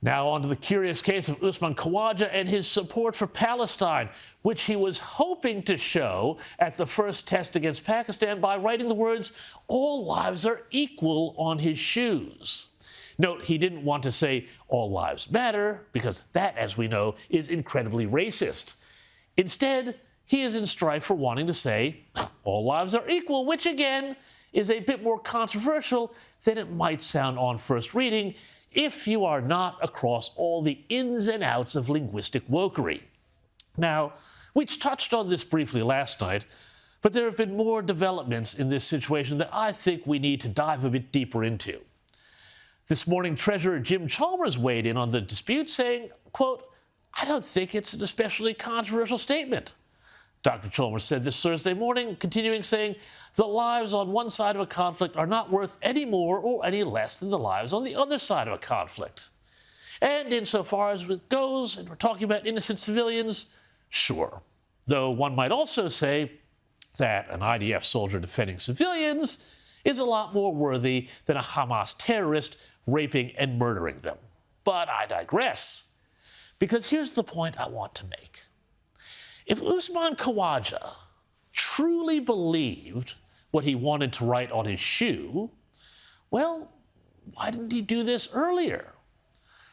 Now on to the curious case of Usman Khawaja and his support for Palestine, which he was hoping to show at the first test against Pakistan by writing the words, "All lives are equal" on his shoes. Note, he didn't want to say "all lives matter," because that, as we know, is incredibly racist. Instead, he is in strife for wanting to say "all lives are equal," which again is a bit more controversial than it might sound on first reading, if you are not across all the ins and outs of linguistic wokery. Now, we touched on this briefly last night, but there have been more developments in this situation that I think we need to dive a bit deeper into. This morning, Treasurer Jim Chalmers weighed in on the dispute, saying, quote, "I don't think it's an especially controversial statement." Dr. Chalmers said this Thursday morning, continuing saying, "The lives on one side of a conflict are not worth any more or any less than the lives on the other side of a conflict. And insofar as it goes, and we're talking about innocent civilians, sure. Though one might also say that an IDF soldier defending civilians is a lot more worthy than a Hamas terrorist raping and murdering them. But I digress, because here's the point I want to make. If Usman Khawaja truly believed what he wanted to write on his shoe, well, why didn't he do this earlier?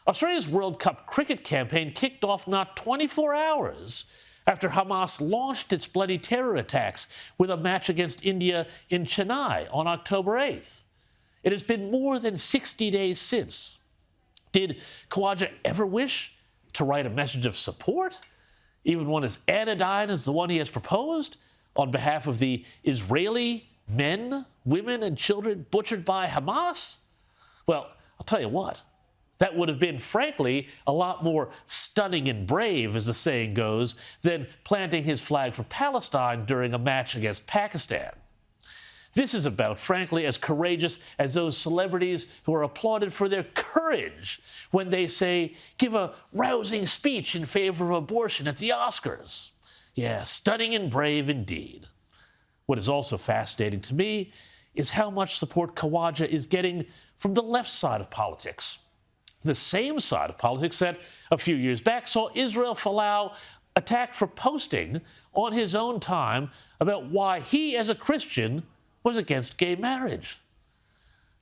Australia's World Cup cricket campaign kicked off not 24 hours after Hamas launched its bloody terror attacks with a match against India in Chennai on October 8th. It has been more than 60 days since. Did Khawaja ever wish to write a message of support, even one as anodyne as the one he has proposed, on behalf of the Israeli men, women, and children butchered by Hamas? Well, I'll tell you what, that would have been, frankly, a lot more stunning and brave, as the saying goes, than planting his flag for Palestine during a match against Pakistan. This is about, frankly, as courageous as those celebrities who are applauded for their courage when they say, give a rousing speech in favor of abortion at the Oscars. Yeah, stunning and brave indeed. What is also fascinating to me is how much support Khawaja is getting from the left side of politics. The same side of politics that a few years back saw Israel Folau attacked for posting on his own time about why he, as a Christian, was against gay marriage.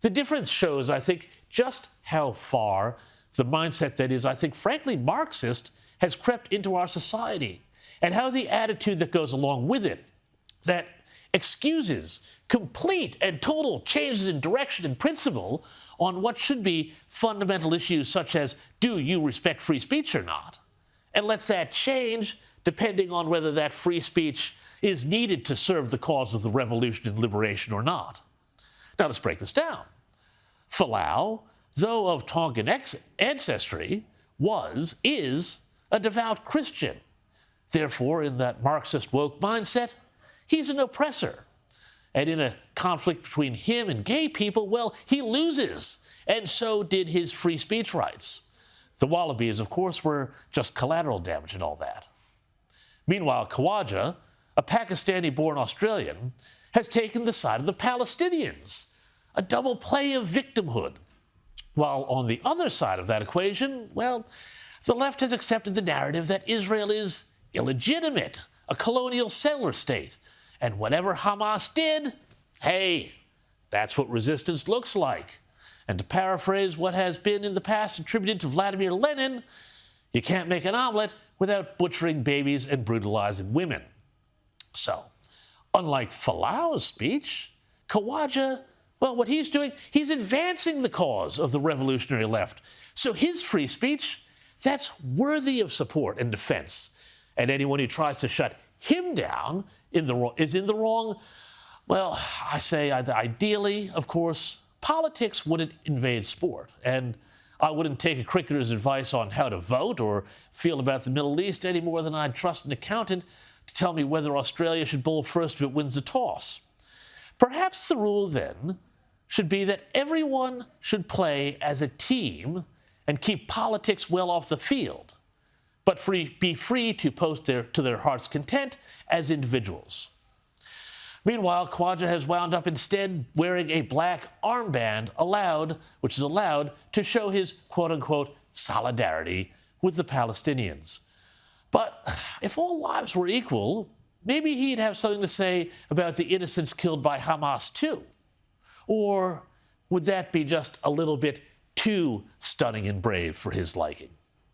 The difference shows, I think, just how far the mindset that is, I think, frankly, Marxist has crept into our society, and how the attitude that goes along with it, that excuses complete and total changes in direction and principle on what should be fundamental issues such as, do you respect free speech or not? And lets that change depending on whether that free speech is needed to serve the cause of the revolution and liberation or not. Now let's break this down. Folau, though of Tongan ancestry, is a devout Christian. Therefore, in that Marxist woke mindset, he's an oppressor. And in a conflict between him and gay people, well, he loses. And so did his free speech rights. The Wallabies, of course, were just collateral damage and all that. Meanwhile, Khawaja, a Pakistani-born Australian, has taken the side of the Palestinians, a double play of victimhood. While on the other side of that equation, well, the left has accepted the narrative that Israel is illegitimate, a colonial settler state, and whatever Hamas did, hey, that's what resistance looks like. And to paraphrase what has been in the past attributed to Vladimir Lenin, you can't make an omelet without butchering babies and brutalizing women. So, unlike Falau's speech, Khawaja, well, what he's doing, he's advancing the cause of the revolutionary left. So his free speech, that's worthy of support and defense. And anyone who tries to shut him down is in the wrong. Well, I say ideally, of course, politics wouldn't invade sport. And I wouldn't take a cricketer's advice on how to vote or feel about the Middle East any more than I'd trust an accountant to tell me whether Australia should bowl first if it wins the toss. Perhaps the rule then should be that everyone should play as a team and keep politics well off the field, but be free to post to their heart's content as individuals. Meanwhile, Khawaja has wound up instead wearing a black armband which is allowed to show his quote-unquote solidarity with the Palestinians. But if all lives were equal, maybe he'd have something to say about the innocents killed by Hamas too. Or would that be just a little bit too stunning and brave for his liking?